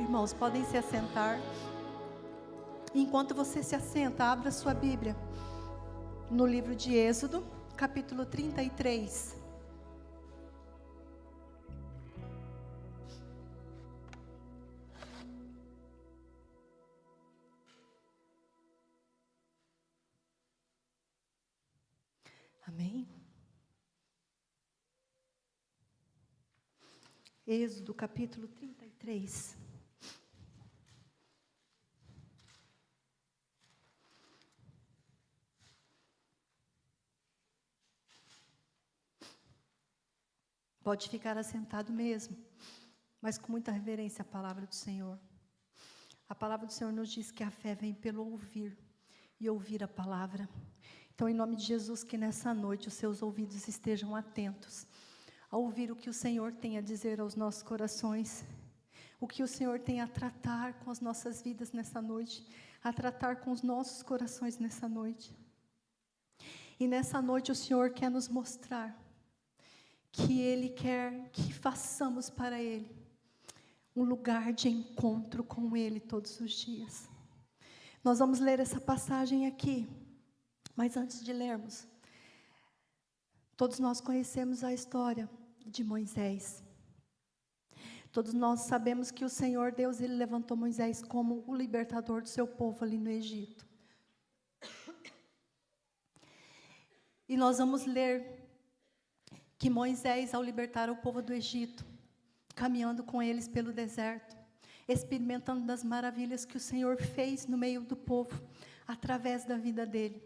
Irmãos, podem se assentar. Enquanto você se assenta, abra sua Bíblia no livro de Êxodo, capítulo 33. Amém? Êxodo, capítulo 33. Pode ficar assentado mesmo, mas com muita reverência à palavra do Senhor. A palavra do Senhor nos diz que a fé vem pelo ouvir e ouvir a palavra. Então, em nome de Jesus, que nessa noite os seus ouvidos estejam atentos a ouvir o que o Senhor tem a dizer aos nossos corações, o que o Senhor tem a tratar com as nossas vidas nessa noite, a tratar com os nossos corações nessa noite. E nessa noite o Senhor quer nos mostrar que Ele quer que façamos para Ele um lugar de encontro com Ele todos os dias. Nós vamos ler essa passagem aqui, mas antes de lermos, todos nós conhecemos a história de Moisés. Todos nós sabemos que o Senhor Deus, Ele levantou Moisés como o libertador do seu povo ali no Egito. E nós vamos ler que Moisés, ao libertar o povo do Egito, caminhando com eles pelo deserto, experimentando das maravilhas que o Senhor fez no meio do povo, através da vida dele.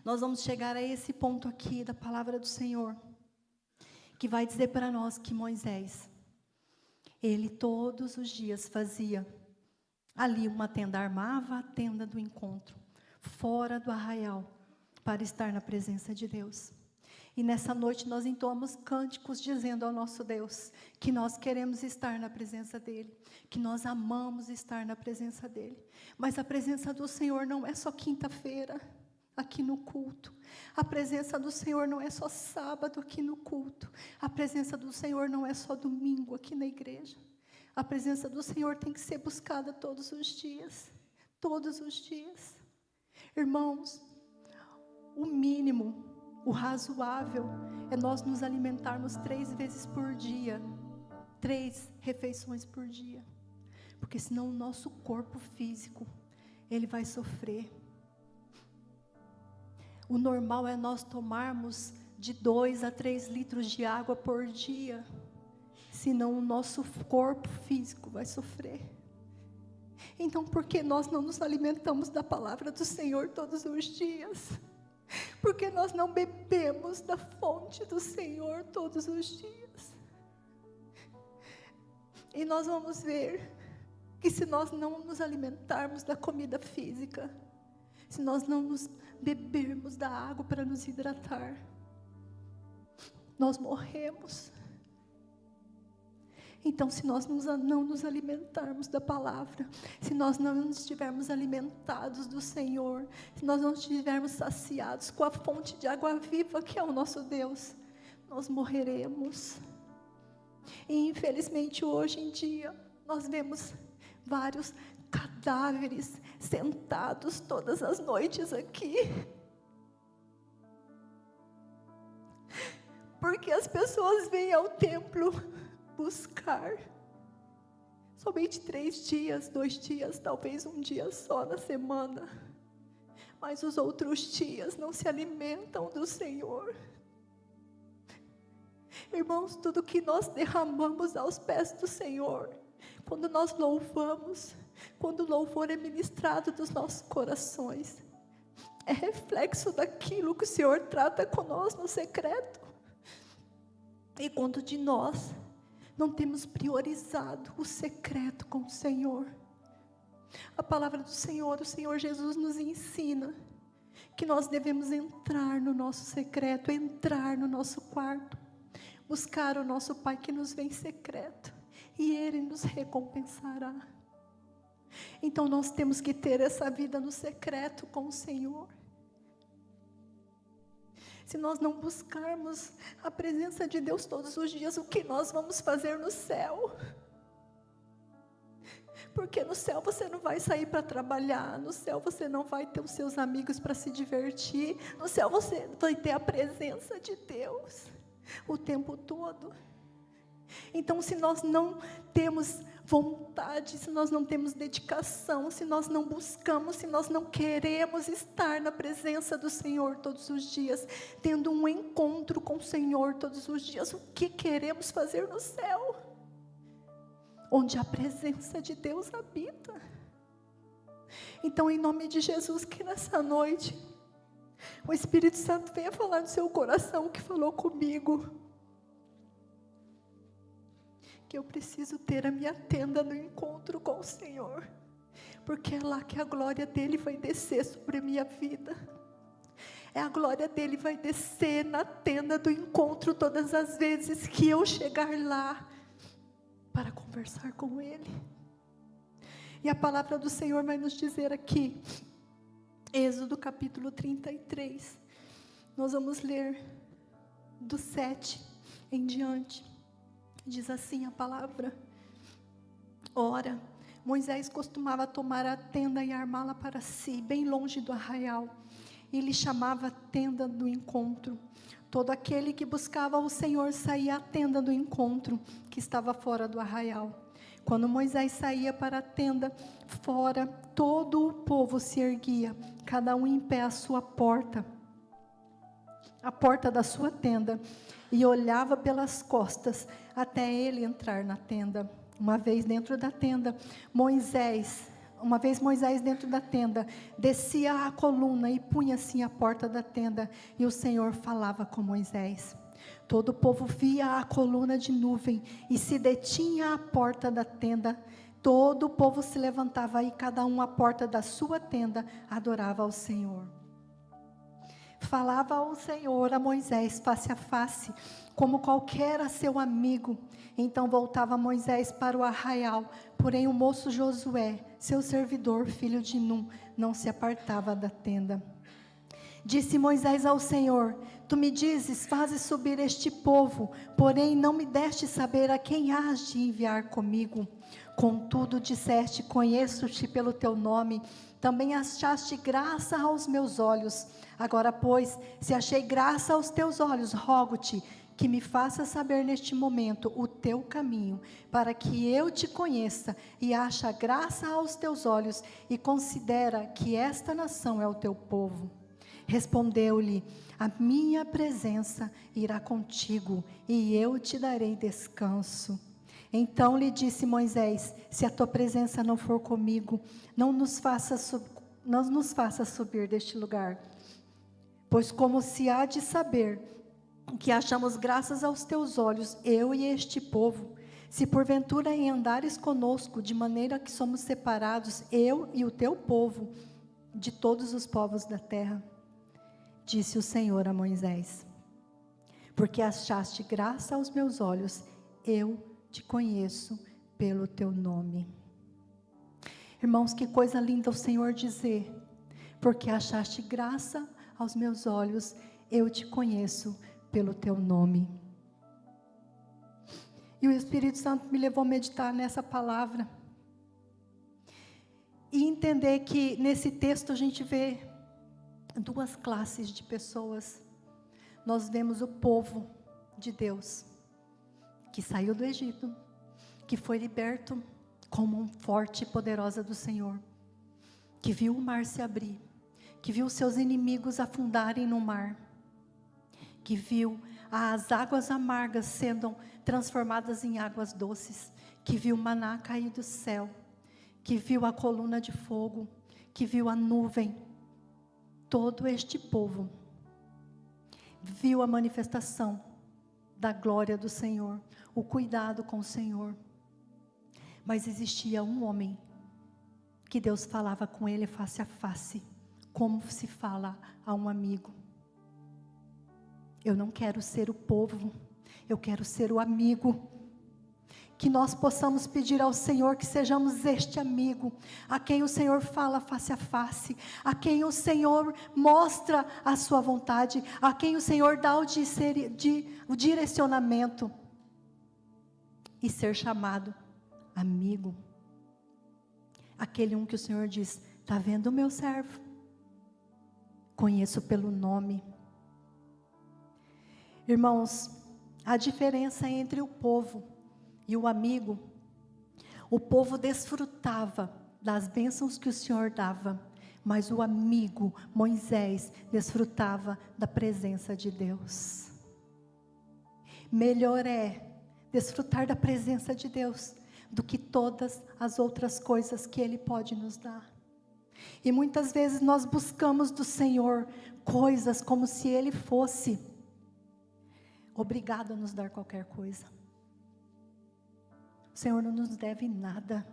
Nós vamos chegar a esse ponto aqui da palavra do Senhor, que vai dizer para nós que Moisés, ele todos os dias fazia ali uma tenda, armava a tenda do encontro, fora do arraial, para estar na presença de Deus. E nessa noite nós entoamos cânticos dizendo ao nosso Deus que nós queremos estar na presença dEle, que nós amamos estar na presença dEle. Mas a presença do Senhor não é só quinta-feira aqui no culto. A presença do Senhor não é só sábado aqui no culto. A presença do Senhor não é só domingo aqui na igreja. A presença do Senhor tem que ser buscada todos os dias. Todos os dias. Irmãos, o mínimo, o razoável é nós nos alimentarmos 3 vezes por dia, 3 refeições por dia, porque senão o nosso corpo físico, ele vai sofrer. O normal é nós tomarmos de 2 a 3 litros de água por dia, senão o nosso corpo físico vai sofrer. Então, por que nós não nos alimentamos da palavra do Senhor todos os dias? Porque nós não bebemos da fonte do Senhor todos os dias. E nós vamos ver que se nós não nos alimentarmos da comida física, se nós não nos bebermos da água para nos hidratar, nós morremos. Então, se nós não nos alimentarmos da palavra, se nós não estivermos alimentados do Senhor, se nós não estivermos saciados com a fonte de água viva que é o nosso Deus, nós morreremos. E infelizmente hoje em dia, nós vemos vários cadáveres sentados todas as noites aqui. Porque as pessoas vêm ao templo buscar somente 3 dias, 2 dias, talvez um dia só na semana, mas os outros dias não se alimentam do Senhor. Irmãos, tudo que nós derramamos aos pés do Senhor, quando nós louvamos, quando o louvor é ministrado dos nossos corações, é reflexo daquilo que o Senhor trata conosco no secreto. E quando de nós não temos priorizado o secreto com o Senhor, a palavra do Senhor, o Senhor Jesus nos ensina que nós devemos entrar no nosso secreto, entrar no nosso quarto, buscar o nosso Pai que nos vê em secreto, e Ele nos recompensará. Então nós temos que ter essa vida no secreto com o Senhor. Se nós não buscarmos a presença de Deus todos os dias, o que nós vamos fazer no céu? Porque no céu você não vai sair para trabalhar, no céu você não vai ter os seus amigos para se divertir, no céu você vai ter a presença de Deus o tempo todo. Então, se nós não temos vontade, se nós não temos dedicação, se nós não buscamos, se nós não queremos estar na presença do Senhor todos os dias, tendo um encontro com o Senhor todos os dias, o que queremos fazer no céu? Onde a presença de Deus habita. Então, em nome de Jesus, que nessa noite o Espírito Santo venha falar no seu coração o que falou comigo, que eu preciso ter a minha tenda no encontro com o Senhor, porque é lá que a glória dele vai descer sobre a minha vida. É a glória dele vai descer na tenda do encontro todas as vezes que eu chegar lá para conversar com ele. E a palavra do Senhor vai nos dizer aqui, Êxodo capítulo 33, nós vamos ler do 7 em diante. Diz assim a palavra: Ora, Moisés costumava tomar a tenda e armá-la para si, bem longe do arraial, e lhe chamava tenda do encontro. Todo aquele que buscava o Senhor saía à tenda do encontro, que estava fora do arraial. Quando Moisés saía para a tenda fora, todo o povo se erguia, cada um em pé à sua porta, a porta da sua tenda, e olhava pelas costas até ele entrar na tenda. Uma vez Moisés dentro da tenda, descia a coluna e punha-se à porta da tenda, e o Senhor falava com Moisés. Todo o povo via a coluna de nuvem e se detinha à porta da tenda. Todo o povo se levantava e cada um à porta da sua tenda adorava ao Senhor. Falava ao Senhor a Moisés face a face, como qualquer seu amigo. Então voltava Moisés para o arraial, porém o moço Josué, seu servidor, filho de Num, não se apartava da tenda. Disse Moisés ao Senhor: Tu me dizes, fazes subir este povo, porém não me deste saber a quem hás de enviar comigo. Contudo disseste, conheço-te pelo teu nome, também achaste graça aos meus olhos. Agora, pois, se achei graça aos teus olhos, rogo-te que me faça saber neste momento o teu caminho, para que eu te conheça e ache graça aos teus olhos, e considera que esta nação é o teu povo. Respondeu-lhe: a minha presença irá contigo, e eu te darei descanso. Então lhe disse Moisés: se a tua presença não for comigo, não nos faça subir deste lugar. Pois como se há de saber que achamos graças aos teus olhos, eu e este povo, se porventura em andares conosco, de maneira que somos separados, eu e o teu povo, de todos os povos da terra. Disse o Senhor a Moisés: porque achaste graça aos meus olhos, eu te conheço pelo teu nome. Irmãos, que coisa linda o Senhor dizer: porque achaste graça aos meus olhos, eu te conheço pelo teu nome. E o Espírito Santo me levou a meditar nessa palavra e entender que nesse texto a gente vê duas classes de pessoas. Nós vemos o povo de Deus, que saiu do Egito, que foi liberto com a mão forte e poderosa do Senhor, que viu o mar se abrir, que viu seus inimigos afundarem no mar, que viu as águas amargas sendo transformadas em águas doces, que viu o maná cair do céu, que viu a coluna de fogo, que viu a nuvem. Todo este povo viu a manifestação da glória do Senhor, o cuidado com o Senhor. Mas existia um homem que Deus falava com ele face a face, como se fala a um amigo. Eu não quero ser o povo, eu quero ser o amigo. Que nós possamos pedir ao Senhor que sejamos este amigo, a quem o Senhor fala face a face, a quem o Senhor mostra a sua vontade, a quem o Senhor dá o direcionamento, e ser chamado amigo. Aquele um que o Senhor diz: está vendo o meu servo? Conheço pelo nome. Irmãos, a diferença entre o povo e o amigo: o povo desfrutava das bênçãos que o Senhor dava, mas o amigo, Moisés, desfrutava da presença de Deus. Melhor é desfrutar da presença de Deus do que todas as outras coisas que Ele pode nos dar. E muitas vezes nós buscamos do Senhor coisas como se Ele fosse obrigado a nos dar qualquer coisa. O Senhor não nos deve nada.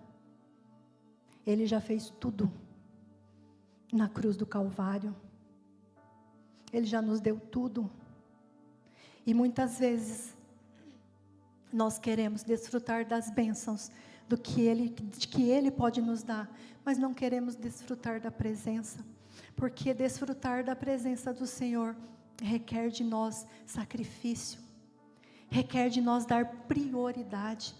Ele já fez tudo na cruz do Calvário. Ele já nos deu tudo. E muitas vezes nós queremos desfrutar das bênçãos de que Ele pode nos dar, mas não queremos desfrutar da presença, porque desfrutar da presença do Senhor requer de nós sacrifício, requer de nós dar prioridade.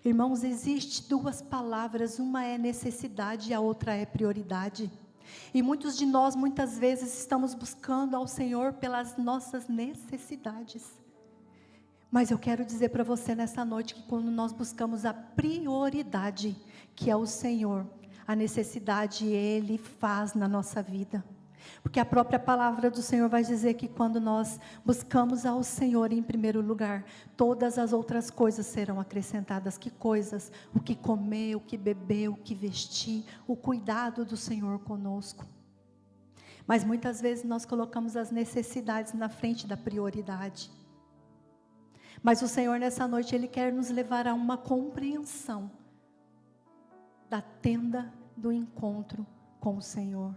Irmãos, existem duas palavras, uma é necessidade e a outra é prioridade. E muitos de nós, muitas vezes, estamos buscando ao Senhor pelas nossas necessidades. Mas eu quero dizer para você nessa noite que quando nós buscamos a prioridade, que é o Senhor, a necessidade Ele faz na nossa vida. Porque a própria palavra do Senhor vai dizer que quando nós buscamos ao Senhor em primeiro lugar, todas as outras coisas serão acrescentadas. Que coisas? O que comer, o que beber, o que vestir, o cuidado do Senhor conosco. Mas muitas vezes nós colocamos as necessidades na frente da prioridade. Mas o Senhor nessa noite, Ele quer nos levar a uma compreensão da tenda do encontro com o Senhor.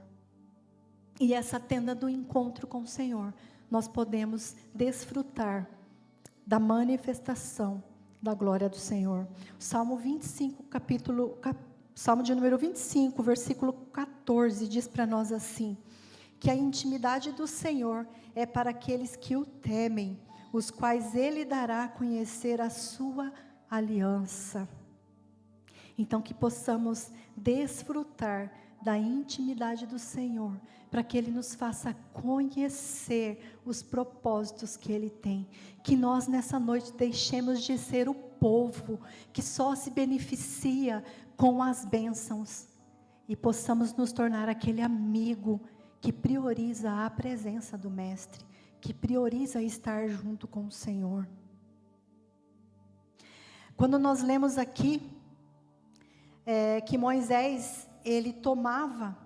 E essa tenda do encontro com o Senhor, nós podemos desfrutar da manifestação da glória do Senhor. Salmo 25, Salmo de número 25, versículo 14, diz para nós assim: que a intimidade do Senhor é para aqueles que o temem, os quais Ele dará a conhecer a sua aliança. Então que possamos desfrutar da intimidade do Senhor, para que Ele nos faça conhecer os propósitos que Ele tem. Que nós nessa noite deixemos de ser o povo que só se beneficia com as bênçãos, e possamos nos tornar aquele amigo que prioriza a presença do Mestre, que prioriza estar junto com o Senhor. Quando nós lemos aqui, que Moisés, ele tomava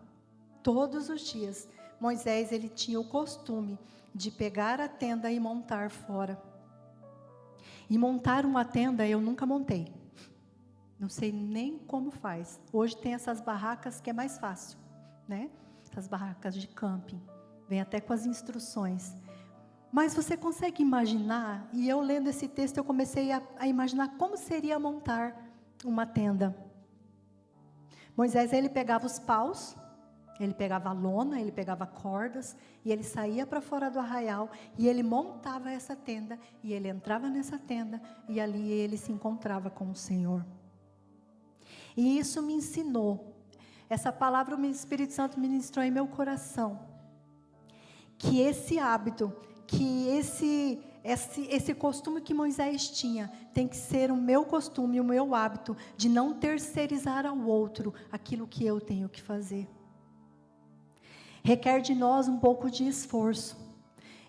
todos os dias, Moisés, ele tinha o costume de pegar a tenda e montar fora. E montar uma tenda eu nunca montei, não sei nem como faz. Hoje tem essas barracas que é mais fácil, né? Essas barracas de camping, vem até com as instruções. Mas você consegue imaginar, e eu lendo esse texto eu comecei a imaginar como seria montar uma tenda. Moisés, ele pegava os paus, ele pegava a lona, ele pegava cordas, e ele saía para fora do arraial, e ele montava essa tenda, e ele entrava nessa tenda, e ali ele se encontrava com o Senhor. E isso me ensinou, essa palavra o Espírito Santo ministrou em meu coração, que esse hábito, que esse costume que Moisés tinha, tem que ser o meu costume, o meu hábito, de não terceirizar ao outro aquilo que eu tenho que fazer. Requer de nós um pouco de esforço.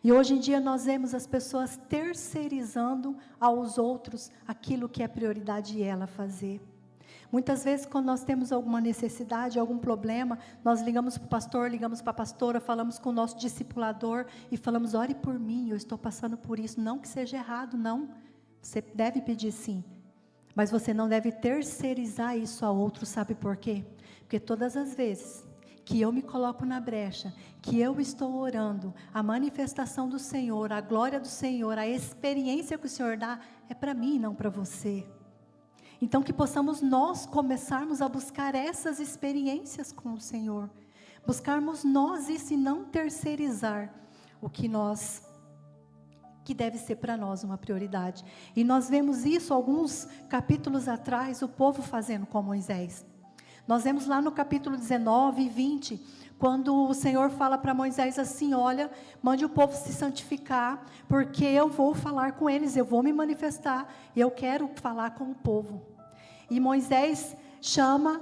E hoje em dia nós vemos as pessoas terceirizando aos outros aquilo que é prioridade ela fazer. Muitas vezes, quando nós temos alguma necessidade, algum problema, nós ligamos para o pastor, ligamos para a pastora, falamos com o nosso discipulador e falamos: ore por mim, eu estou passando por isso. Não que seja errado, não. Você deve pedir sim. Mas você não deve terceirizar isso a outro, sabe por quê? Porque todas as vezes que eu me coloco na brecha, que eu estou orando, a manifestação do Senhor, a glória do Senhor, a experiência que o Senhor dá, é para mim, não para você. Então que possamos nós começarmos a buscar essas experiências com o Senhor. Buscarmos nós isso e não terceirizar o que deve ser para nós uma prioridade. E nós vemos isso alguns capítulos atrás, o povo fazendo com Moisés. Nós vemos lá no capítulo 19 e 20, quando o Senhor fala para Moisés assim: olha, mande o povo se santificar, porque eu vou falar com eles, eu vou me manifestar, e eu quero falar com o povo. E Moisés chama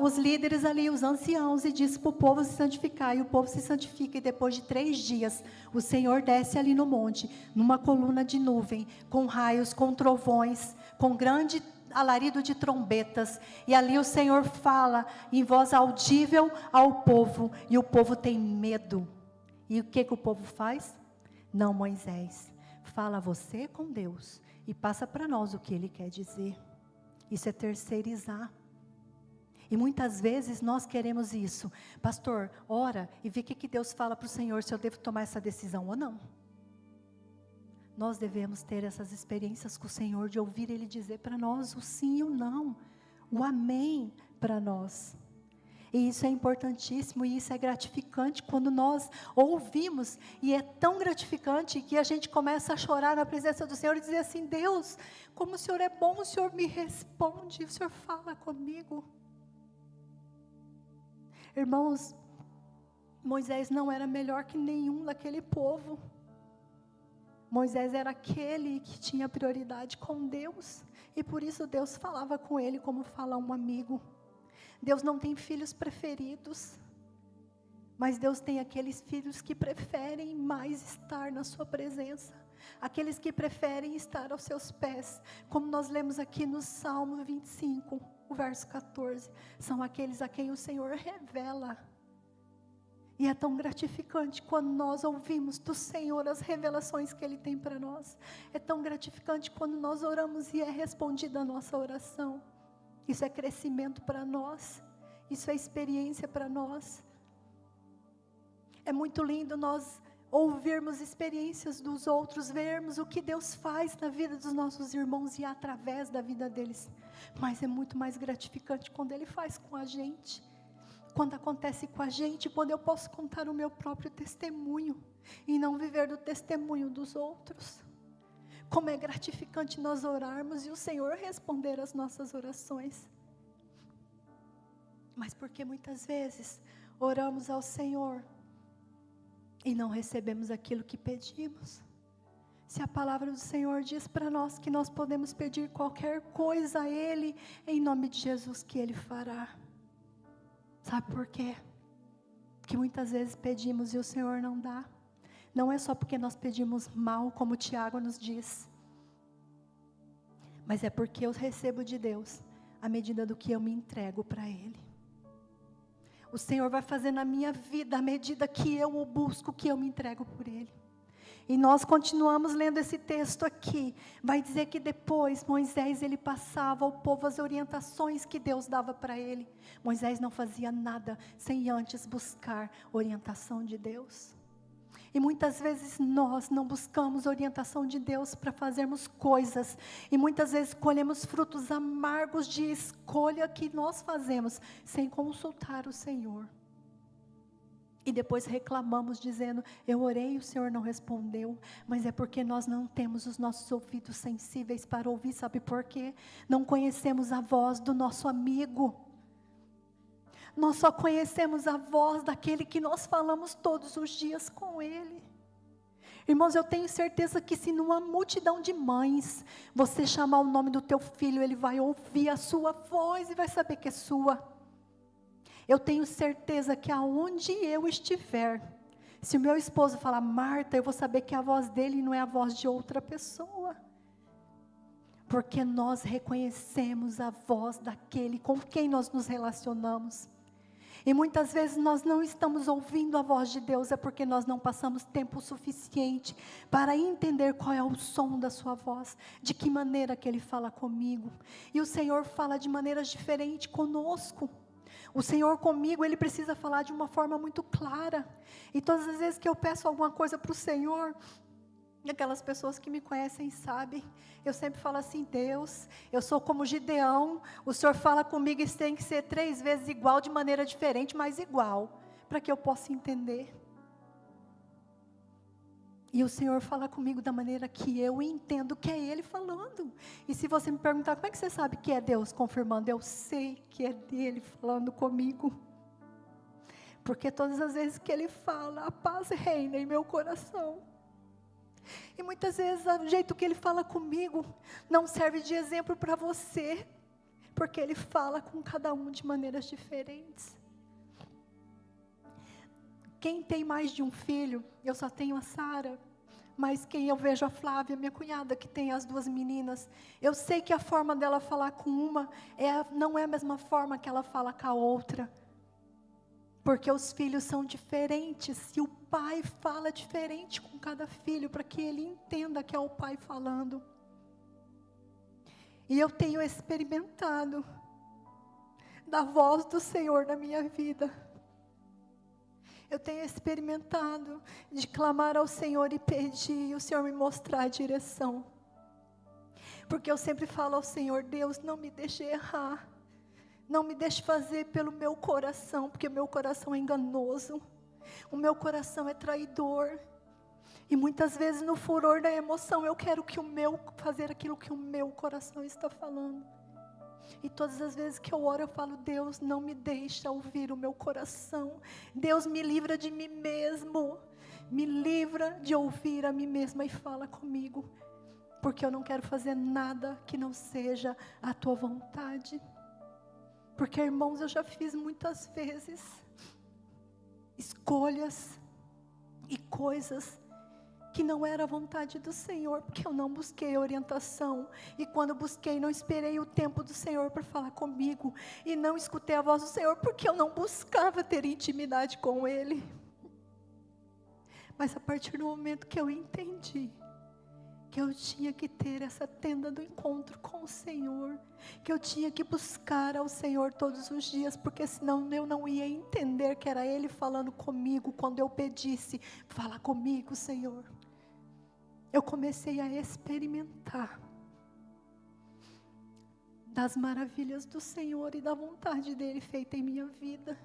os líderes ali, os anciãos, e diz para o povo se santificar, e o povo se santifica, e depois de 3 dias, o Senhor desce ali no monte, numa coluna de nuvem, com raios, com trovões, com grande alarido de trombetas, e ali o Senhor fala em voz audível ao povo, e o povo tem medo. E o que o povo faz? Não, Moisés, fala você com Deus, e passa para nós o que Ele quer dizer. Isso é terceirizar. E muitas vezes nós queremos isso. Pastor, ora e vê o que Deus fala para o Senhor, se eu devo tomar essa decisão ou não. Nós devemos ter essas experiências com o Senhor, de ouvir Ele dizer para nós o sim e o não, o amém para nós. E isso é importantíssimo, e isso é gratificante quando nós ouvimos, e é tão gratificante que a gente começa a chorar na presença do Senhor e dizer assim: Deus, como o Senhor é bom, o Senhor me responde, o Senhor fala comigo. Irmãos, Moisés não era melhor que nenhum daquele povo. Moisés era aquele que tinha prioridade com Deus, e por isso Deus falava com ele como fala um amigo. Deus não tem filhos preferidos, mas Deus tem aqueles filhos que preferem mais estar na sua presença, aqueles que preferem estar aos seus pés, como nós lemos aqui no Salmo 25, o verso 14, são aqueles a quem o Senhor revela. E é tão gratificante quando nós ouvimos do Senhor as revelações que Ele tem para nós. É tão gratificante quando nós oramos e é respondida a nossa oração. Isso é crescimento para nós, isso é experiência para nós. É muito lindo nós ouvirmos experiências dos outros, vermos o que Deus faz na vida dos nossos irmãos e através da vida deles. Mas é muito mais gratificante quando Ele faz com a gente, quando acontece com a gente, quando eu posso contar o meu próprio testemunho e não viver do testemunho dos outros. Como é gratificante nós orarmos e o Senhor responder as nossas orações. Mas porque muitas vezes oramos ao Senhor e não recebemos aquilo que pedimos. Se a palavra do Senhor diz para nós que nós podemos pedir qualquer coisa a Ele, em nome de Jesus, que Ele fará. Sabe por quê? Que muitas vezes pedimos e o Senhor não dá. Não é só porque nós pedimos mal, como Tiago nos diz, mas é porque eu recebo de Deus à medida do que eu me entrego para Ele. O Senhor vai fazer na minha vida à medida que eu o busco, que eu me entrego por Ele. E nós continuamos lendo esse texto aqui. Vai dizer que depois Moisés, ele passava ao povo as orientações que Deus dava para ele. Moisés não fazia nada sem antes buscar orientação de Deus. E muitas vezes nós não buscamos orientação de Deus para fazermos coisas. E muitas vezes colhemos frutos amargos de escolha que nós fazemos sem consultar o Senhor. E depois reclamamos dizendo: eu orei e o Senhor não respondeu. Mas é porque nós não temos os nossos ouvidos sensíveis para ouvir. Sabe por quê? Não conhecemos a voz do nosso amigo. Nós só conhecemos a voz daquele que nós falamos todos os dias com Ele. Irmãos, eu tenho certeza que se numa multidão de mães, você chamar o nome do teu filho, ele vai ouvir a sua voz e vai saber que é sua. Eu tenho certeza que aonde eu estiver, se o meu esposo falar Marta, eu vou saber que a voz dele não é a voz de outra pessoa. Porque nós reconhecemos a voz daquele com quem nós nos relacionamos. E muitas vezes nós não estamos ouvindo a voz de Deus, é porque nós não passamos tempo suficiente para entender qual é o som da sua voz, de que maneira que Ele fala comigo. E o Senhor fala de maneiras diferentes conosco. O Senhor comigo, Ele precisa falar de uma forma muito clara. E todas as vezes que eu peço alguma coisa para o Senhor, aquelas pessoas que me conhecem sabem, eu sempre falo assim: Deus, eu sou como Gideão, o Senhor fala comigo, isso tem que ser 3 vezes igual, de maneira diferente, mas igual, para que eu possa entender. E o Senhor fala comigo da maneira que eu entendo que é Ele falando. E se você me perguntar, como é que você sabe que é Deus confirmando? Eu sei que é dele falando comigo. Porque todas as vezes que Ele fala, a paz reina em meu coração. E muitas vezes o jeito que Ele fala comigo não serve de exemplo para você. Porque Ele fala com cada um de maneiras diferentes. Quem tem mais de um filho, eu só tenho a Sara, mas quem eu vejo a Flávia, minha cunhada, que tem as 2 meninas, eu sei que a forma dela falar com uma não é a mesma forma que ela fala com a outra, porque os filhos são diferentes, e o pai fala diferente com cada filho, para que ele entenda que é o pai falando. E eu tenho experimentado da voz do Senhor na minha vida. Eu tenho experimentado de clamar ao Senhor e pedir, e o Senhor me mostrar a direção. Porque eu sempre falo ao Senhor, Deus, não me deixe errar. Não me deixe fazer pelo meu coração, porque o meu coração é enganoso. O meu coração é traidor. E muitas vezes no furor da emoção eu quero fazer aquilo que o meu coração está falando. E todas as vezes que eu oro eu falo, Deus, não me deixa ouvir o meu coração. Deus, me livra de mim mesmo. Me livra de ouvir a mim mesma e fala comigo. Porque eu não quero fazer nada que não seja a tua vontade. Porque, irmãos, eu já fiz muitas vezes escolhas e coisas que não era a vontade do Senhor, porque eu não busquei orientação, e quando busquei, não esperei o tempo do Senhor para falar comigo, e não escutei a voz do Senhor, porque eu não buscava ter intimidade com Ele. Mas a partir do momento que eu entendi, que eu tinha que ter essa tenda do encontro com o Senhor, que eu tinha que buscar ao Senhor todos os dias, porque senão eu não ia entender que era Ele falando comigo, quando eu pedisse, fala comigo, Senhor. Eu comecei a experimentar das maravilhas do Senhor e da vontade dEle feita em minha vida.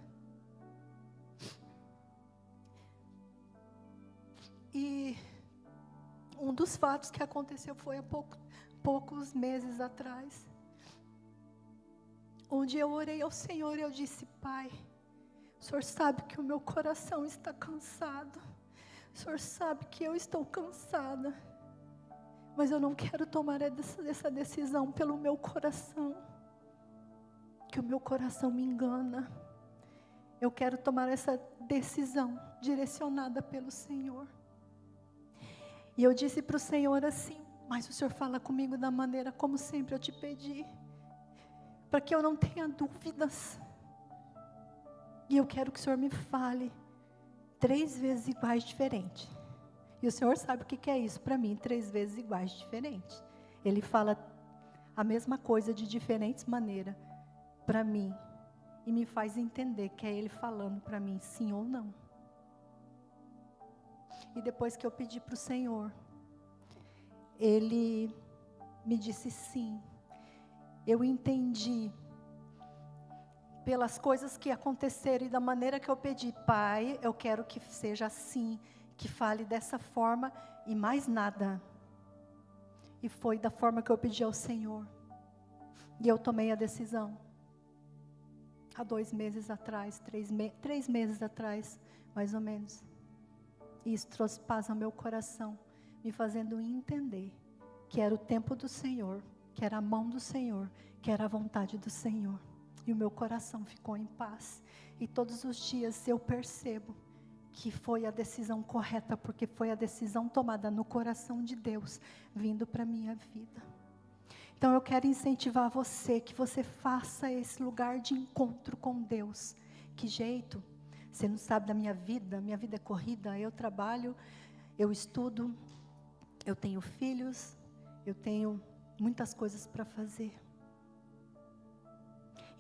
E um dos fatos que aconteceu foi há poucos meses atrás, onde eu orei ao Senhor e eu disse, Pai, o Senhor sabe que o meu coração está cansado. O Senhor sabe que eu estou cansada, mas eu não quero tomar essa decisão pelo meu coração, que o meu coração me engana. Eu quero tomar essa decisão direcionada pelo Senhor. E eu disse para o Senhor assim, mas o Senhor fala comigo da maneira como sempre eu te pedi, para que eu não tenha dúvidas. E eu quero que o Senhor me fale 3 vezes iguais diferentes. E o Senhor sabe o que é isso para mim, 3 vezes iguais diferentes. Ele fala a mesma coisa de diferentes maneiras para mim. E me faz entender que é Ele falando para mim sim ou não. E depois que eu pedi para o Senhor, Ele me disse sim. Eu entendi pelas coisas que aconteceram e da maneira que eu pedi, Pai, eu quero que seja assim, que fale dessa forma e mais nada. E foi da forma que eu pedi ao Senhor. E eu tomei a decisão. Há 2 meses atrás, 3 meses atrás, mais ou menos. E isso trouxe paz ao meu coração, me fazendo entender que era o tempo do Senhor, que era a mão do Senhor, que era a vontade do Senhor. E o meu coração ficou em paz. E todos os dias eu percebo que foi a decisão correta, porque foi a decisão tomada no coração de Deus, vindo para a minha vida. Então eu quero incentivar você, que você faça esse lugar de encontro com Deus. Que jeito? Você não sabe da minha vida é corrida, eu trabalho, eu estudo, eu tenho filhos, eu tenho muitas coisas para fazer.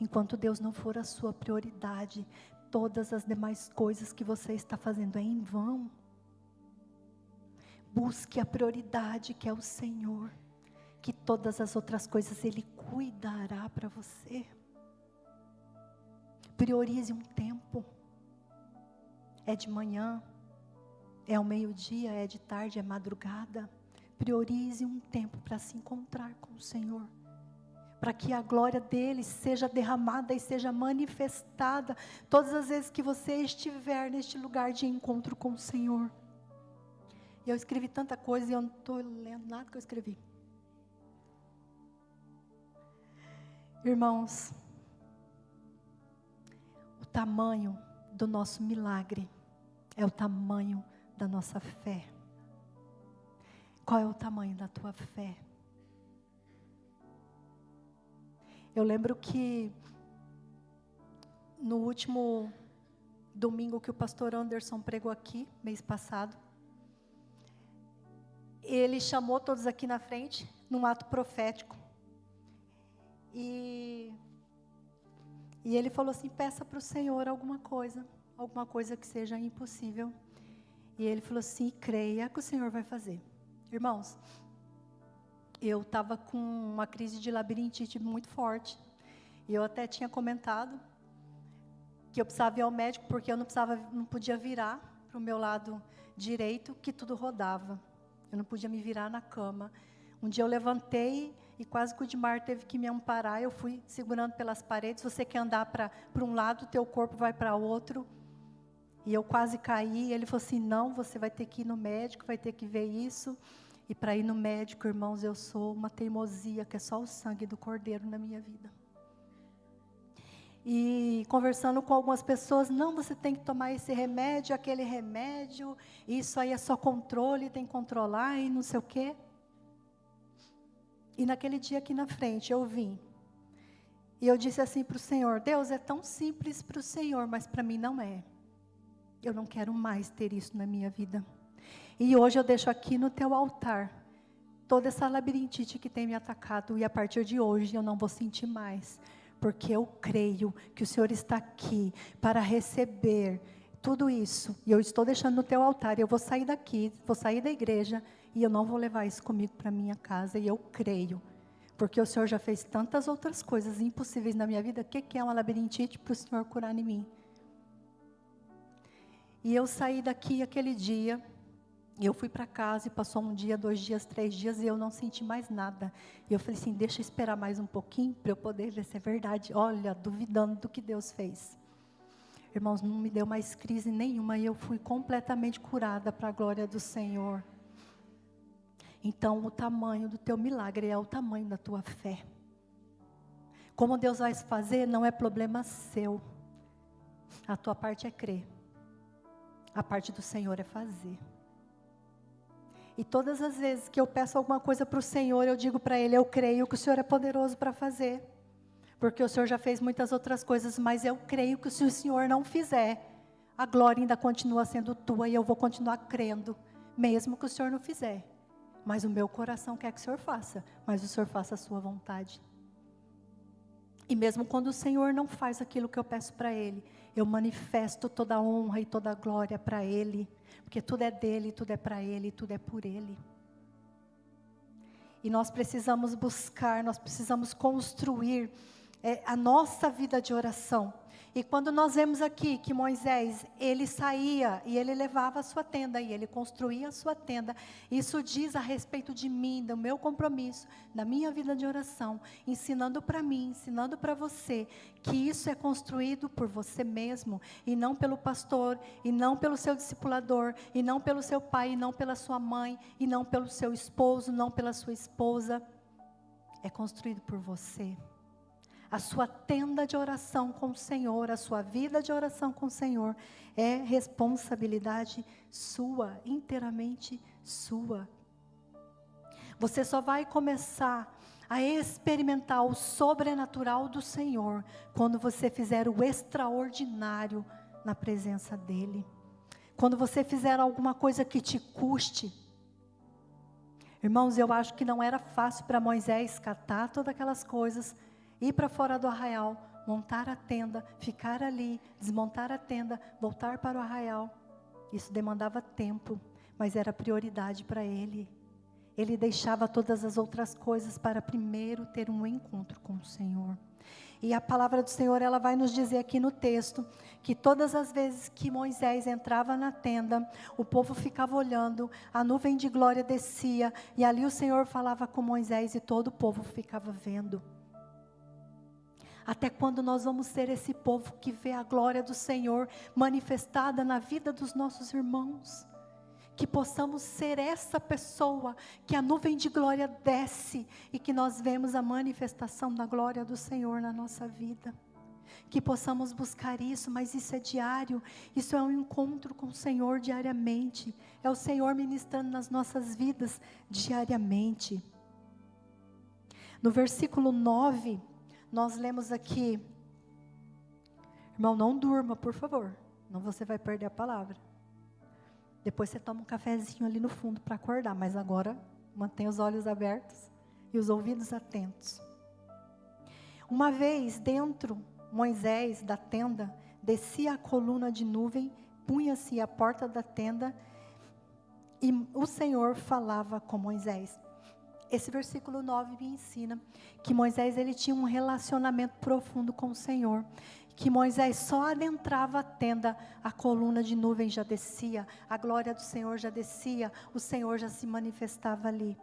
Enquanto Deus não for a sua prioridade, todas as demais coisas que você está fazendo é em vão. Busque a prioridade que é o Senhor, que todas as outras coisas Ele cuidará para você. Priorize um tempo. É de manhã, é ao meio-dia, é de tarde, é madrugada. Priorize um tempo para se encontrar com o Senhor, para que a glória dele seja derramada e seja manifestada todas as vezes que você estiver neste lugar de encontro com o Senhor. Eu escrevi tanta coisa e eu não estou lendo nada que eu escrevi. Irmãos, o tamanho do nosso milagre é o tamanho da nossa fé. Qual é o tamanho da tua fé? Eu lembro que no último domingo que o pastor Anderson pregou aqui, mês passado, ele chamou todos aqui na frente, num ato profético. E ele falou assim, peça para o Senhor alguma coisa que seja impossível. E ele falou assim, creia que o Senhor vai fazer. Irmãos, eu estava com uma crise de labirintite muito forte. E eu até tinha comentado que eu precisava ir ao médico, porque eu não podia virar para o meu lado direito, que tudo rodava. Eu não podia me virar na cama. Um dia eu levantei e quase que o Dimar teve que me amparar. Eu fui segurando pelas paredes. Você quer andar para um lado, o teu corpo vai para outro. E eu quase caí. Ele falou assim, não, você vai ter que ir no médico, vai ter que ver isso. E para ir no médico, irmãos, eu sou uma teimosia, que é só o sangue do Cordeiro na minha vida. E conversando com algumas pessoas, não, você tem que tomar esse remédio, aquele remédio, isso aí é só controle, tem que controlar e não sei o quê. E naquele dia aqui na frente, eu vim. E eu disse assim para o Senhor, Deus, é tão simples para o Senhor, mas para mim não é. Eu não quero mais ter isso na minha vida. E hoje eu deixo aqui no teu altar toda essa labirintite que tem me atacado. E a partir de hoje eu não vou sentir mais. Porque eu creio que o Senhor está aqui para receber tudo isso. E eu estou deixando no teu altar. E eu vou sair daqui, vou sair da igreja. E eu não vou levar isso comigo para minha casa. E eu creio. Porque o Senhor já fez tantas outras coisas impossíveis na minha vida. O que é uma labirintite para o Senhor curar em mim? E eu saí daqui aquele dia. E eu fui para casa e passou 1 dia, 2 dias, 3 dias e eu não senti mais nada. E eu falei assim, deixa eu esperar mais um pouquinho para eu poder ver se é verdade. Olha, duvidando do que Deus fez. Irmãos, não me deu mais crise nenhuma e eu fui completamente curada para a glória do Senhor. Então, o tamanho do teu milagre é o tamanho da tua fé. Como Deus vai fazer, não é problema seu. A tua parte é crer. A parte do Senhor é fazer. E todas as vezes que eu peço alguma coisa para o Senhor, eu digo para Ele, eu creio que o Senhor é poderoso para fazer. Porque o Senhor já fez muitas outras coisas, mas eu creio que se o Senhor não fizer, a glória ainda continua sendo tua e eu vou continuar crendo, mesmo que o Senhor não fizer. Mas o meu coração quer que o Senhor faça, mas o Senhor faça a sua vontade. E mesmo quando o Senhor não faz aquilo que eu peço para Ele, eu manifesto toda a honra e toda a glória para Ele. Porque tudo é dEle, tudo é para Ele, tudo é por Ele. E nós precisamos buscar, nós precisamos construir a nossa vida de oração. E quando nós vemos aqui que Moisés, ele saía e ele levava a sua tenda e ele construía a sua tenda, isso diz a respeito de mim, do meu compromisso, da minha vida de oração, ensinando para mim, ensinando para você, que isso é construído por você mesmo, e não pelo pastor, e não pelo seu discipulador, e não pelo seu pai, e não pela sua mãe, e não pelo seu esposo, não pela sua esposa, é construído por você. A sua tenda de oração com o Senhor, a sua vida de oração com o Senhor, é responsabilidade sua, inteiramente sua. Você só vai começar a experimentar o sobrenatural do Senhor, quando você fizer o extraordinário na presença dEle. Quando você fizer alguma coisa que te custe. Irmãos, eu acho que não era fácil para Moisés catar todas aquelas coisas, ir para fora do arraial, montar a tenda, ficar ali, desmontar a tenda, voltar para o arraial. Isso demandava tempo, mas era prioridade para ele. Ele deixava todas as outras coisas para primeiro ter um encontro com o Senhor. E a palavra do Senhor, ela vai nos dizer aqui no texto, que todas as vezes que Moisés entrava na tenda, o povo ficava olhando, a nuvem de glória descia, e ali o Senhor falava com Moisés e todo o povo ficava vendo. Até quando nós vamos ser esse povo que vê a glória do Senhor manifestada na vida dos nossos irmãos? Que possamos ser essa pessoa, que a nuvem de glória desce e que nós vemos a manifestação da glória do Senhor na nossa vida. Que possamos buscar isso, mas isso é diário, isso é um encontro com o Senhor diariamente. É o Senhor ministrando nas nossas vidas diariamente. No versículo 9, nós lemos aqui, irmão, não durma, por favor, senão você vai perder a palavra. Depois você toma um cafezinho ali no fundo para acordar, mas agora mantenha os olhos abertos e os ouvidos atentos. Uma vez dentro, Moisés da tenda, descia a coluna de nuvem, punha-se à porta da tenda e o Senhor falava com Moisés. Esse versículo 9 me ensina que Moisés ele tinha um relacionamento profundo com o Senhor. Que Moisés só adentrava a tenda, a coluna de nuvem já descia, a glória do Senhor já descia, o Senhor já se manifestava ali.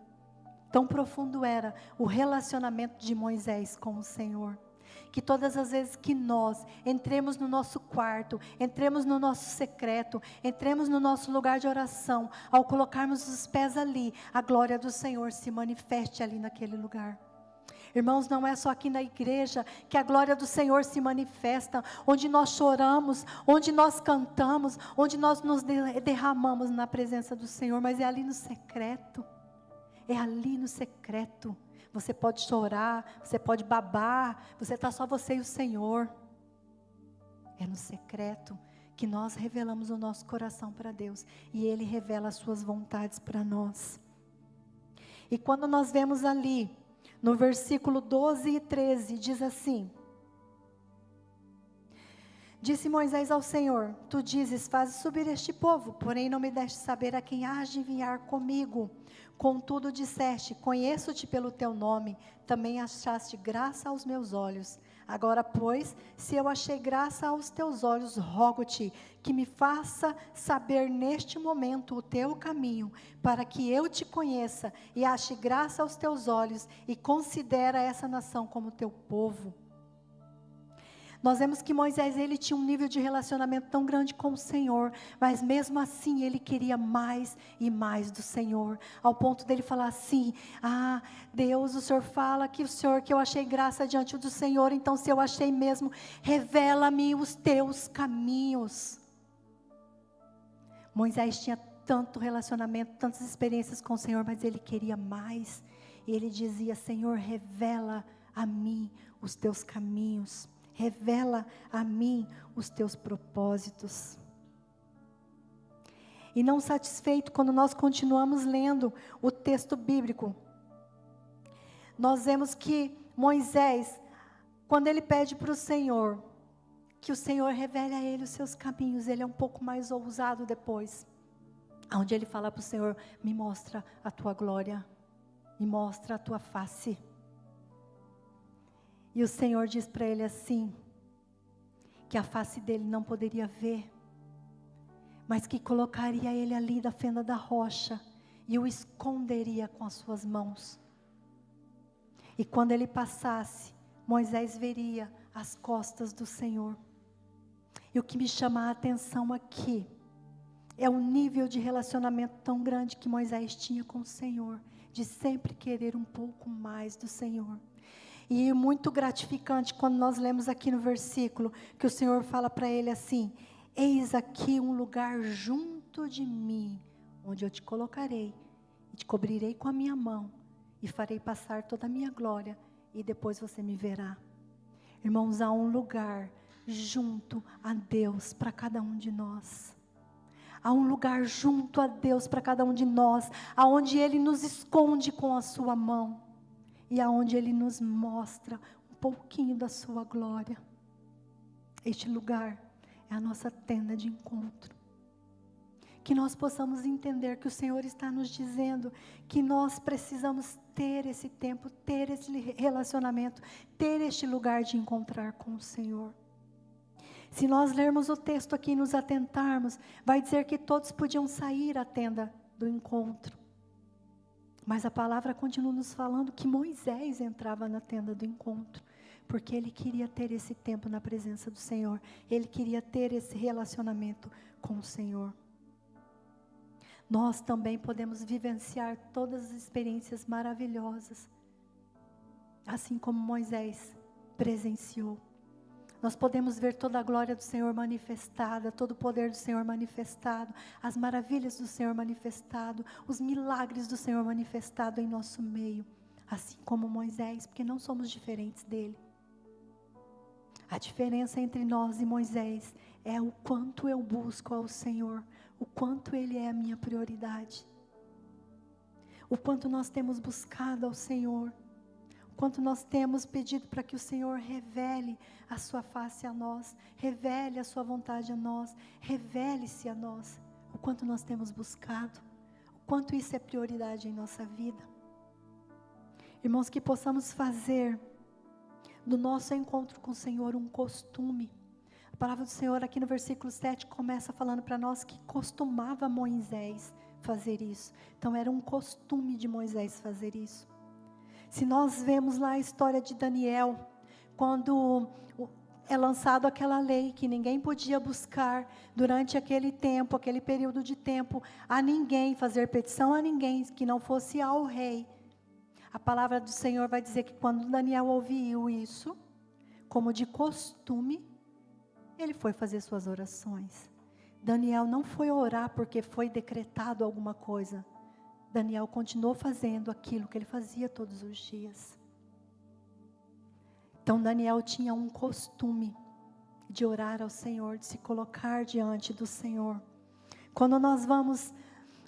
Tão profundo era o relacionamento de Moisés com o Senhor. Que todas as vezes que nós entremos no nosso quarto, entremos no nosso secreto, entremos no nosso lugar de oração, ao colocarmos os pés ali, a glória do Senhor se manifeste ali naquele lugar. Irmãos, não é só aqui na igreja que a glória do Senhor se manifesta, onde nós choramos, onde nós cantamos, onde nós nos derramamos na presença do Senhor, mas é ali no secreto, é ali no secreto. Você pode chorar, você pode babar, você está só você e o Senhor. É no secreto que nós revelamos o nosso coração para Deus, e Ele revela as suas vontades para nós. E quando nós vemos ali, no versículo 12 e 13, diz assim: disse Moisés ao Senhor, tu dizes, faze subir este povo, porém não me deste saber a quem hás de enviar comigo. Contudo disseste, conheço-te pelo teu nome, também achaste graça aos meus olhos. Agora, pois, se eu achei graça aos teus olhos, rogo-te que me faça saber neste momento o teu caminho, para que eu te conheça e ache graça aos teus olhos e considera essa nação como teu povo. Nós vemos que Moisés, ele tinha um nível de relacionamento tão grande com o Senhor, mas mesmo assim ele queria mais e mais do Senhor, ao ponto dele falar assim: Deus, o Senhor fala que eu achei graça diante do Senhor, então se eu achei mesmo, revela-me os teus caminhos. Moisés tinha tanto relacionamento, tantas experiências com o Senhor, mas ele queria mais, e ele dizia: Senhor, revela a mim os teus caminhos. Revela a mim os teus propósitos. E não satisfeito, quando nós continuamos lendo o texto bíblico, nós vemos que Moisés, quando ele pede para o Senhor, que o Senhor revele a ele os seus caminhos, ele é um pouco mais ousado depois, onde ele fala para o Senhor: me mostra a tua glória, me mostra a tua face. E o Senhor diz para ele assim, que a face dele não poderia ver, mas que colocaria ele ali da fenda da rocha, e o esconderia com as suas mãos. E quando ele passasse, Moisés veria as costas do Senhor. E o que me chama a atenção aqui, é o nível de relacionamento tão grande que Moisés tinha com o Senhor, de sempre querer um pouco mais do Senhor. E muito gratificante quando nós lemos aqui no versículo, que o Senhor fala para ele assim: eis aqui um lugar junto de mim, onde eu te colocarei, e te cobrirei com a minha mão, e farei passar toda a minha glória, e depois você me verá. Irmãos, há um lugar junto a Deus para cada um de nós. Há um lugar junto a Deus para cada um de nós, aonde Ele nos esconde com a sua mão. E aonde Ele nos mostra um pouquinho da sua glória. Este lugar é a nossa tenda de encontro. que nós possamos entender que o Senhor está nos dizendo que nós precisamos ter esse tempo, ter esse relacionamento, ter este lugar de encontrar com o Senhor. Se nós lermos o texto aqui e nos atentarmos, vai dizer que todos podiam sair à tenda do encontro. Mas a palavra continua nos falando que Moisés entrava na tenda do encontro, porque ele queria ter esse tempo na presença do Senhor, ele queria ter esse relacionamento com o Senhor. Nós também podemos vivenciar todas as experiências maravilhosas, assim como Moisés presenciou. Nós podemos ver toda a glória do Senhor manifestada, todo o poder do Senhor manifestado, as maravilhas do Senhor manifestado, os milagres do Senhor manifestado em nosso meio, assim como Moisés, porque não somos diferentes dele. A diferença entre nós e Moisés é o quanto eu busco ao Senhor, o quanto Ele é a minha prioridade, o quanto nós temos buscado ao Senhor, quanto nós temos pedido para que o Senhor revele a sua face a nós, revele a sua vontade a nós, revele-se a nós, o quanto nós temos buscado, o quanto isso é prioridade em nossa vida. Irmãos, que possamos fazer do nosso encontro com o Senhor um costume. A palavra do Senhor aqui no versículo 7 começa falando para nós que costumava Moisés fazer isso. Então era um costume de Moisés fazer isso. Se nós vemos lá a história de Daniel, quando é lançado aquela lei que ninguém podia buscar durante aquele tempo, aquele período de tempo, a ninguém, fazer petição a ninguém que não fosse ao rei. A palavra do Senhor vai dizer que quando Daniel ouviu isso, como de costume, ele foi fazer suas orações. Daniel não foi orar porque foi decretado alguma coisa. Daniel continuou fazendo aquilo que ele fazia todos os dias. Então Daniel tinha um costume de orar ao Senhor, de se colocar diante do Senhor. Quando nós vamos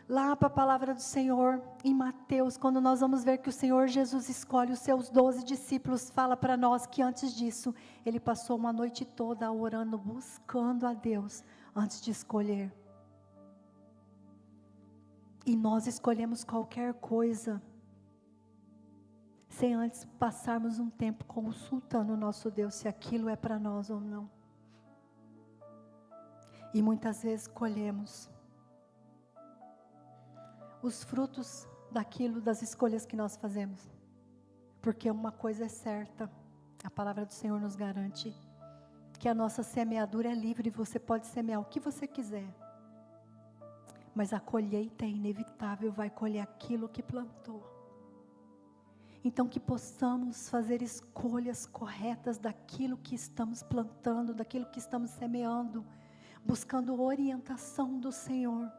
lá para a palavra do Senhor, em Mateus, quando nós vamos ver que o Senhor Jesus escolhe os seus 12 discípulos, fala para nós que antes disso, ele passou uma noite toda orando, buscando a Deus, antes de escolher. E nós escolhemos qualquer coisa, sem antes passarmos um tempo consultando o nosso Deus, se aquilo é para nós ou não. E muitas vezes colhemos os frutos daquilo, das escolhas que nós fazemos. Porque uma coisa é certa, a palavra do Senhor nos garante, que a nossa semeadura é livre, e você pode semear o que você quiser. Mas a colheita é inevitável, vai colher aquilo que plantou. Então que possamos fazer escolhas corretas daquilo que estamos plantando, daquilo que estamos semeando, buscando orientação do Senhor,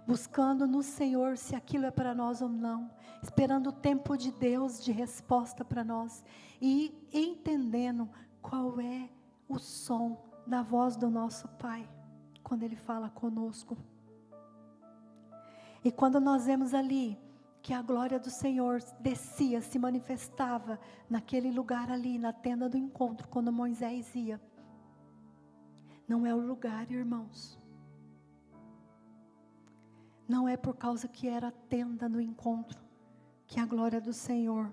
buscando no Senhor se aquilo é para nós ou não, esperando o tempo de Deus de resposta para nós e entendendo qual é o som da voz do nosso Pai, quando Ele fala conosco. E quando nós vemos ali que a glória do Senhor descia, se manifestava naquele lugar ali, na tenda do encontro, quando Moisés ia. Não é o lugar, irmãos. Não é por causa que era a tenda do encontro que a glória do Senhor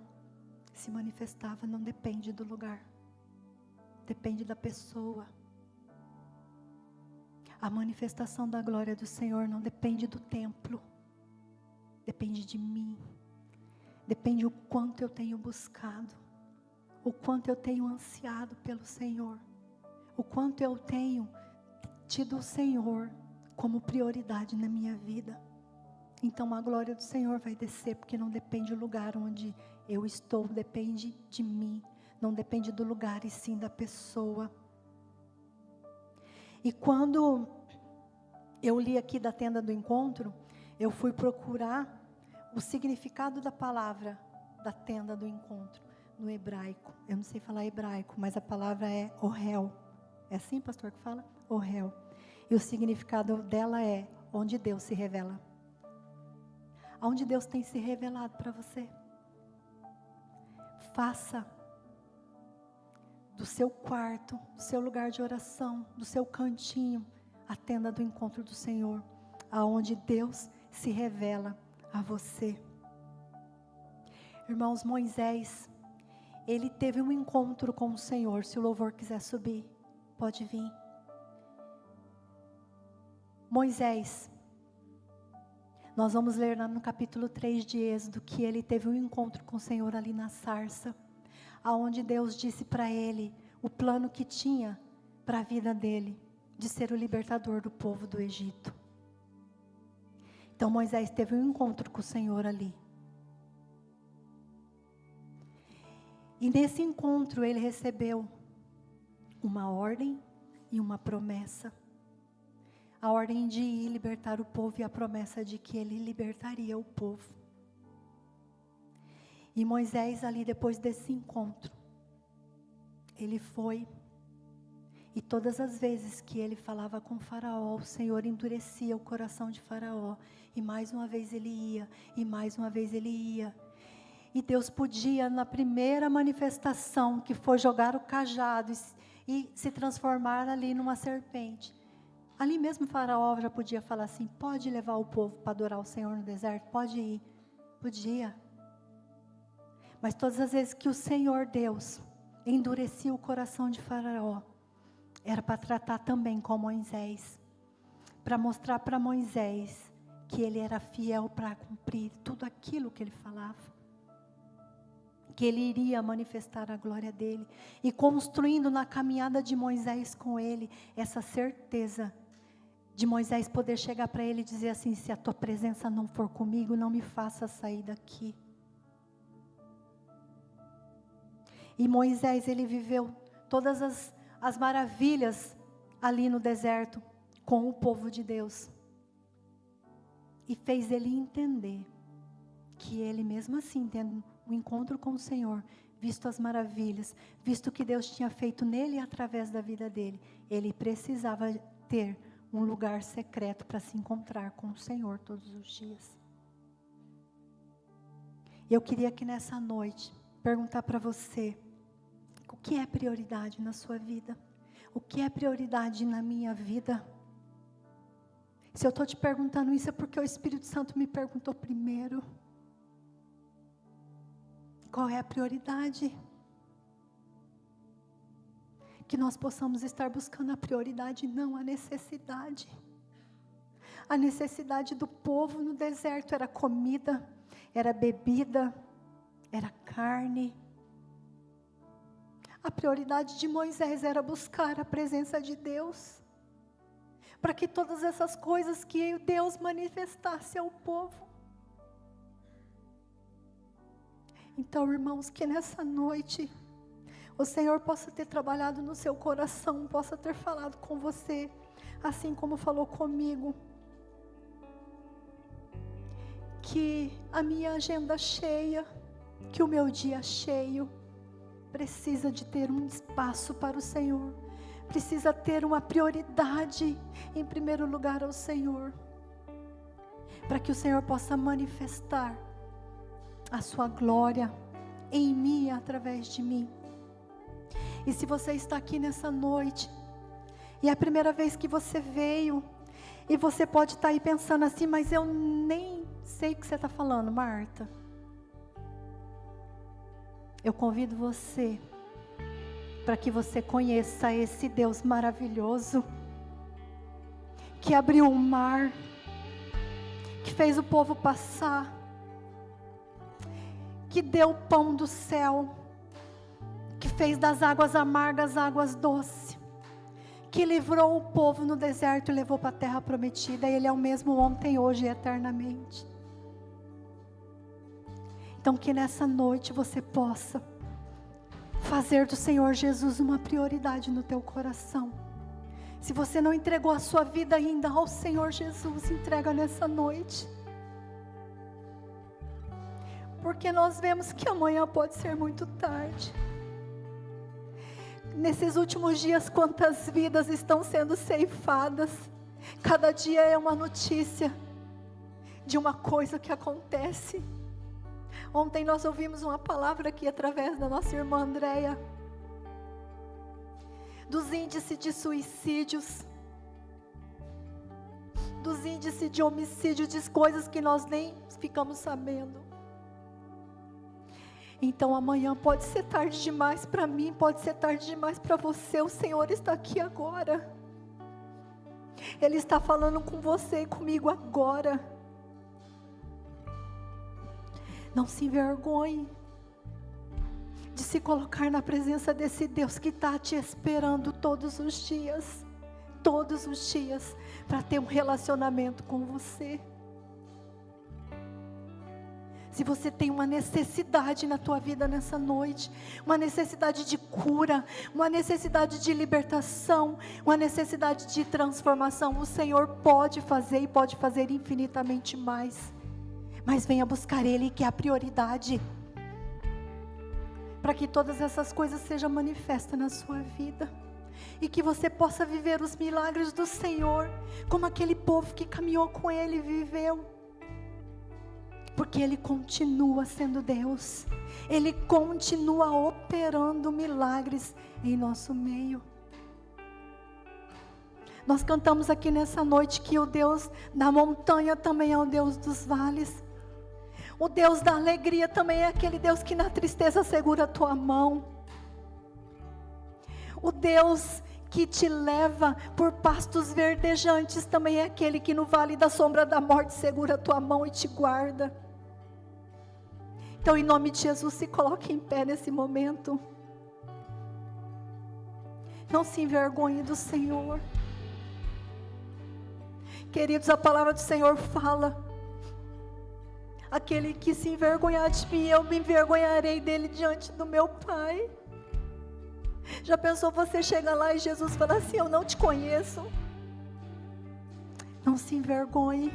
se manifestava. Não depende do lugar. Depende da pessoa. A manifestação da glória do Senhor não depende do templo. Depende de mim. Depende o quanto eu tenho buscado. O quanto eu tenho ansiado pelo Senhor. O quanto eu tenho tido o Senhor como prioridade na minha vida. Então a glória do Senhor vai descer, porque não depende do lugar onde eu estou, depende de mim. Não depende do lugar e sim da pessoa. E quando eu li aqui da tenda do encontro, eu fui procurar o significado da palavra da tenda do encontro no hebraico. Eu não sei falar hebraico, mas a palavra é Ohel. É assim, pastor, que fala? Ohel. E o significado dela é onde Deus se revela. Onde Deus tem se revelado para você. Faça do seu quarto, do seu lugar de oração, do seu cantinho, a tenda do encontro do Senhor. aonde Deus se revela a você. Irmãos, Moisés, ele teve um encontro com o Senhor. Se o louvor quiser subir, pode vir. Moisés, nós vamos ler lá no capítulo 3 de Êxodo, que ele teve um encontro com o Senhor ali na sarça, aonde Deus disse para ele o plano que tinha para a vida dele, de ser o libertador do povo do Egito. Então Moisés teve um encontro com o Senhor ali. E nesse encontro ele recebeu uma ordem e uma promessa. A ordem de ir libertar o povo e a promessa de que ele libertaria o povo. E Moisés ali, depois desse encontro, ele foi, e todas as vezes que ele falava com Faraó, o Senhor endurecia o coração de Faraó, e mais uma vez ele ia, e mais uma vez ele ia. E Deus podia, na primeira manifestação, que foi jogar o cajado e se transformar ali numa serpente. Ali mesmo Faraó já podia falar assim: pode levar o povo para adorar o Senhor no deserto? Pode ir. Podia. Mas todas as vezes que o Senhor Deus endurecia o coração de Faraó, era para tratar também com Moisés. Para mostrar para Moisés que ele era fiel para cumprir tudo aquilo que ele falava. Que ele iria manifestar a glória dele. E construindo na caminhada de Moisés com ele, essa certeza de Moisés poder chegar para ele e dizer assim: se a tua presença não for comigo, não me faça sair daqui. E Moisés, ele viveu todas as maravilhas ali no deserto com o povo de Deus. E fez ele entender que ele mesmo assim, tendo o encontro com o Senhor, visto as maravilhas, visto o que Deus tinha feito nele e através da vida dele, ele precisava ter um lugar secreto para se encontrar com o Senhor todos os dias. E eu queria que nessa noite perguntar para você: o que é prioridade na sua vida? O que é prioridade na minha vida? Se eu estou te perguntando isso, é porque o Espírito Santo me perguntou primeiro. Qual é a prioridade? Que nós possamos estar buscando a prioridade, não a necessidade. A necessidade do povo no deserto era comida, era bebida, era carne. A prioridade de Moisés era buscar a presença de Deus, para que todas essas coisas que Deus manifestasse ao povo. Então, irmãos, que nessa noite o Senhor possa ter trabalhado no seu coração, possa ter falado com você, assim como falou comigo. Que a minha agenda cheia, que o meu dia cheio, precisa de ter um espaço para o Senhor. Precisa ter uma prioridade, em primeiro lugar, ao Senhor. Para que o Senhor possa manifestar a sua glória em mim e através de mim. E se você está aqui nessa noite, e é a primeira vez que você veio, e você pode estar aí pensando assim: mas eu nem sei o que você está falando, Marta. Eu convido você, para que você conheça esse Deus maravilhoso, que abriu o mar, que fez o povo passar, que deu o pão do céu, que fez das águas amargas águas doces, que livrou o povo no deserto e levou para a terra prometida. Ele é o mesmo ontem, hoje e eternamente. Então que nessa noite você possa fazer do Senhor Jesus uma prioridade no teu coração. Se você não entregou a sua vida ainda ao Senhor Jesus, entrega nessa noite. Porque nós vemos que amanhã pode ser muito tarde. Nesses últimos dias, quantas vidas estão sendo ceifadas. Cada dia é uma notícia de uma coisa que acontece. Ontem nós ouvimos uma palavra aqui através da nossa irmã Andréia, dos índices de suicídios, dos índices de homicídio, de coisas que nós nem ficamos sabendo. Então amanhã pode ser tarde demais para mim, pode ser tarde demais para você. O Senhor está aqui agora. Ele está falando com você e comigo agora. Não se envergonhe de se colocar na presença desse Deus que está te esperando todos os dias, para ter um relacionamento com você. Se você tem uma necessidade na tua vida nessa noite, uma necessidade de cura, uma necessidade de libertação, uma necessidade de transformação, o Senhor pode fazer e pode fazer infinitamente mais. Mas venha buscar Ele, que é a prioridade, para que todas essas coisas sejam manifestas na sua vida, e que você possa viver os milagres do Senhor, como aquele povo que caminhou com Ele viveu, porque Ele continua sendo Deus, Ele continua operando milagres em nosso meio. Nós cantamos aqui nessa noite que o Deus da montanha também é o Deus dos vales. O Deus da alegria também é aquele Deus que na tristeza segura a tua mão. O Deus que te leva por pastos verdejantes também é aquele que no vale da sombra da morte segura a tua mão e te guarda. Então, em nome de Jesus, se coloque em pé nesse momento. Não se envergonhe do Senhor. Queridos, a palavra do Senhor fala: aquele que se envergonhar de mim, eu me envergonharei dele diante do meu Pai. Já pensou você chegar lá e Jesus falar assim: eu não te conheço? Não se envergonhe.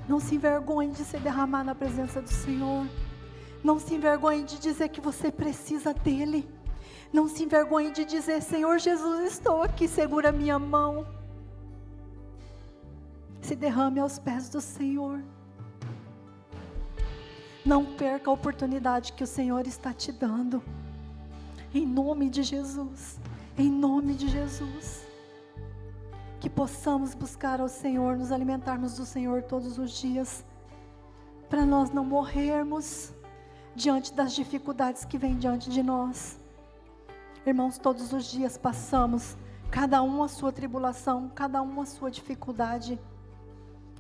Não se envergonhe de se derramar na presença do Senhor. Não se envergonhe de dizer que você precisa dEle. Não se envergonhe de dizer: Senhor Jesus, estou aqui, segura minha mão. Se derrame aos pés do Senhor. Não perca a oportunidade que o Senhor está te dando. Em nome de Jesus. Em nome de Jesus. Que possamos buscar ao Senhor, nos alimentarmos do Senhor todos os dias, para nós não morrermos diante das dificuldades que vêm diante de nós. Irmãos, todos os dias passamos, cada um a sua tribulação, cada um a sua dificuldade.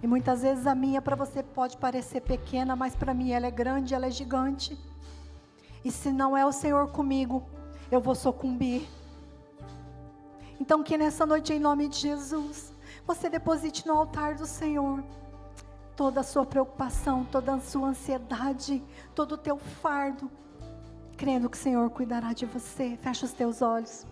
E muitas vezes a minha para você pode parecer pequena, mas para mim ela é grande, ela é gigante. E se não é o Senhor comigo, eu vou sucumbir. Então que nessa noite, em nome de Jesus, você deposite no altar do Senhor toda a sua preocupação, toda a sua ansiedade, todo o teu fardo, crendo que o Senhor cuidará de você. Fecha os teus olhos.